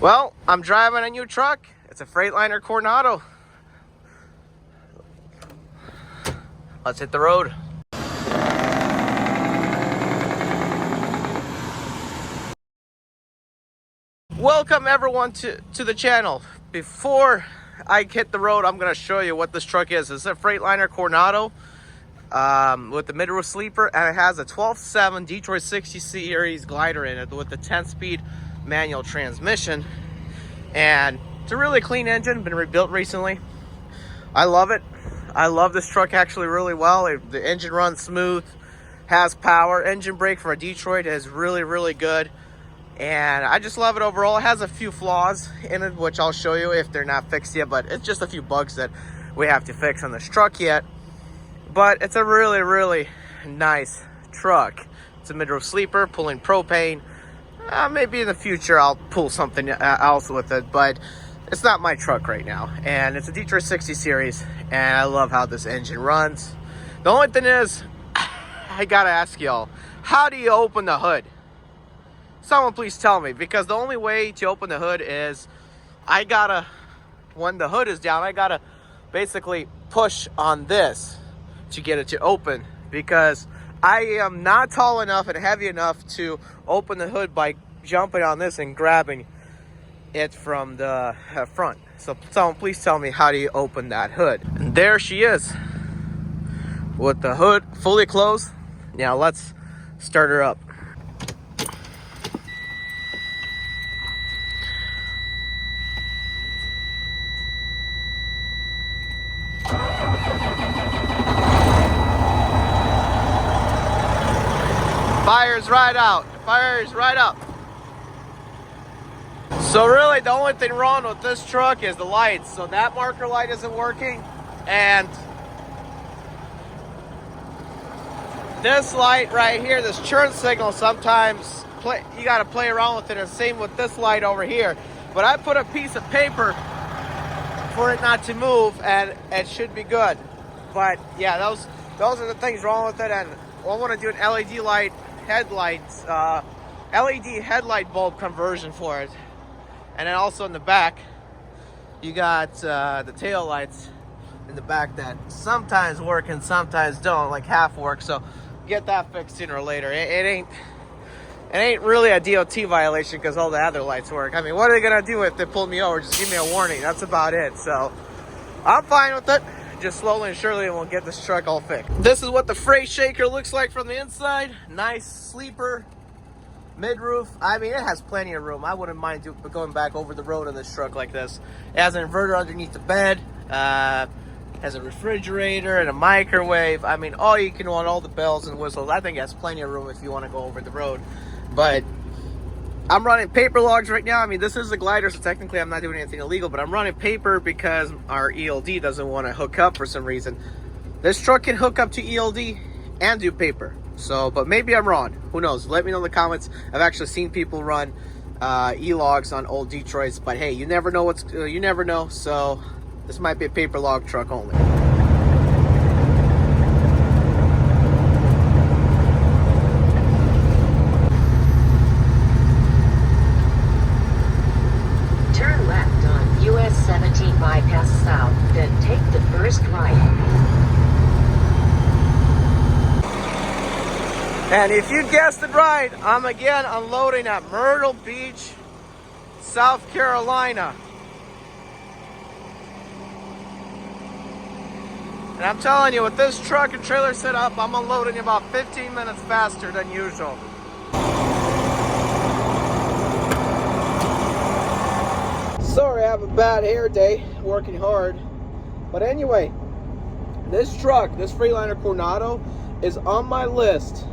Well, I'm driving a new truck. It's a Freightliner Coronado. Let's hit the road. Welcome everyone to the channel. Before I hit the road, I'm going to show you what this truck is. It's a Freightliner Coronado with the mid-roof sleeper, and it has a 12.7 Detroit 60 series glider in it with the 10-speed manual transmission. And it's a really clean engine, been rebuilt recently. I love it. I love this truck actually really well. The engine runs smooth, has power. Engine brake for a Detroit is really good. And I just love it overall. It has a few flaws in it, which I'll show you if they're not fixed yet, but it's just a few bugs that we have to fix on this truck yet. But it's a really nice truck. It's a mid-row sleeper, pulling propane. Maybe in the future I'll pull something else with it, but it's not my truck right now. And it's a Detroit 60 series, and I love how this engine runs. The only thing is, I gotta ask y'all, how do you open the hood? Someone please tell me, because the only way to open the hood is when the hood is down, I gotta basically push on this to get it to open, because I am not tall enough and heavy enough to open the hood by jumping on this and grabbing it from the front. So someone please tell me, how do you open that hood? And there she is with the hood fully closed. Now let's start her up. Fires right out. Fires right up. So really the only thing wrong with this truck is the lights. So that marker light isn't working, and this light right here, this turn signal, sometimes you got to play around with it. And same with this light over here. But I put a piece of paper for it not to move, and it should be good. But yeah, those are the things wrong with it. And I want to do an LED light headlights, LED headlight bulb conversion for it. And then also in the back, you got the tail lights in the back that sometimes work and sometimes don't, like half work. So get that fixed sooner or later. It ain't really a DOT violation because all the other lights work. I mean, what are they gonna do if they pull me over? Just give me a warning. That's about it. So I'm fine with it. Just slowly and surely we'll get this truck all fixed. This is what the freight shaker looks like from the inside. Nice sleeper, mid-roof. I mean, it has plenty of room. I wouldn't mind going back over the road on this truck like this. It has an inverter underneath the bed. Has a refrigerator and a microwave. I mean, all you can want, all the bells and whistles. I think it has plenty of room if you want to go over the road. But I'm running paper logs right now. I mean, this is a glider, so technically I'm not doing anything illegal, but I'm running paper because our ELD doesn't want to hook up for some reason. This truck can hook up to ELD and do paper. So, but maybe I'm wrong. Who knows? Let me know in the comments. I've actually seen people run e-logs on old Detroits, but hey, you never know you never know. So this might be a paper log truck only. Turn left on US 17 bypass south, then take the first right. And if you guessed it right, I'm again unloading at Myrtle Beach, South Carolina. And I'm telling you, with this truck and trailer setup, I'm unloading about 15 minutes faster than usual. Sorry, I have a bad hair day, working hard. But anyway, this truck, this Freightliner Coronado, is on my list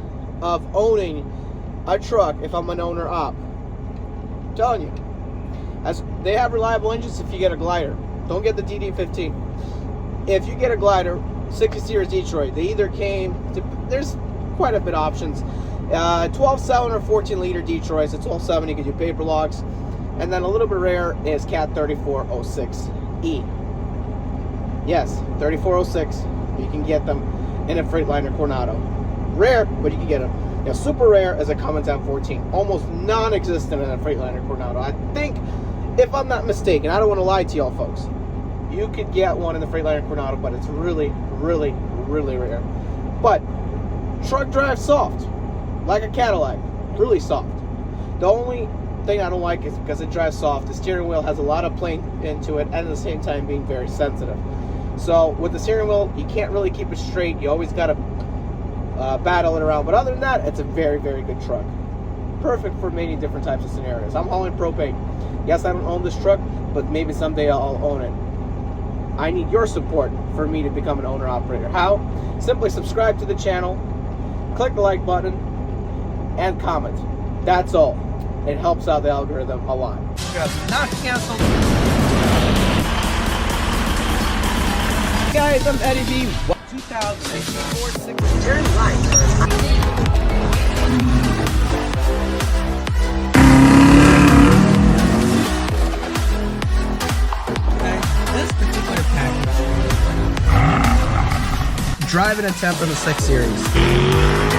of owning a truck if I'm an owner op. I'm telling you, as they have reliable engines if you get a glider. Don't get the DD15. If you get a glider, 60 series Detroit, they either came to, there's quite a bit of options. 12.7 or 14 liter Detroits. At 12.7 you can do paper logs, and then a little bit rare is Cat 3406E. Yes, 3406. You can get them in a Freightliner Coronado. Rare, but you can get them. Now, super rare is a Common 1014. Almost non-existent in a Freightliner Coronado. I think if I'm not mistaken, I don't want to lie to y'all folks, you could get one in the Freightliner Coronado, but it's really, really, really rare. But truck drives soft, like a Cadillac, really soft. The only thing I don't like is because it drives soft, the steering wheel has a lot of play into it, and at the same time being very sensitive. So with the steering wheel, you can't really keep it straight. You always got to battle it around. But other than that, it's a very, very good truck. Perfect for many different types of scenarios. I'm hauling propane. Yes, I don't own this truck, but maybe someday I'll own it. I need your support for me to become an owner-operator. How? Simply subscribe to the channel, click the like button, and comment. That's all. It helps out the algorithm a lot. Not canceled. Guys, I'm Eddie B. 2008 Turn right on. This particular package, drive an attempt on the 6 Series.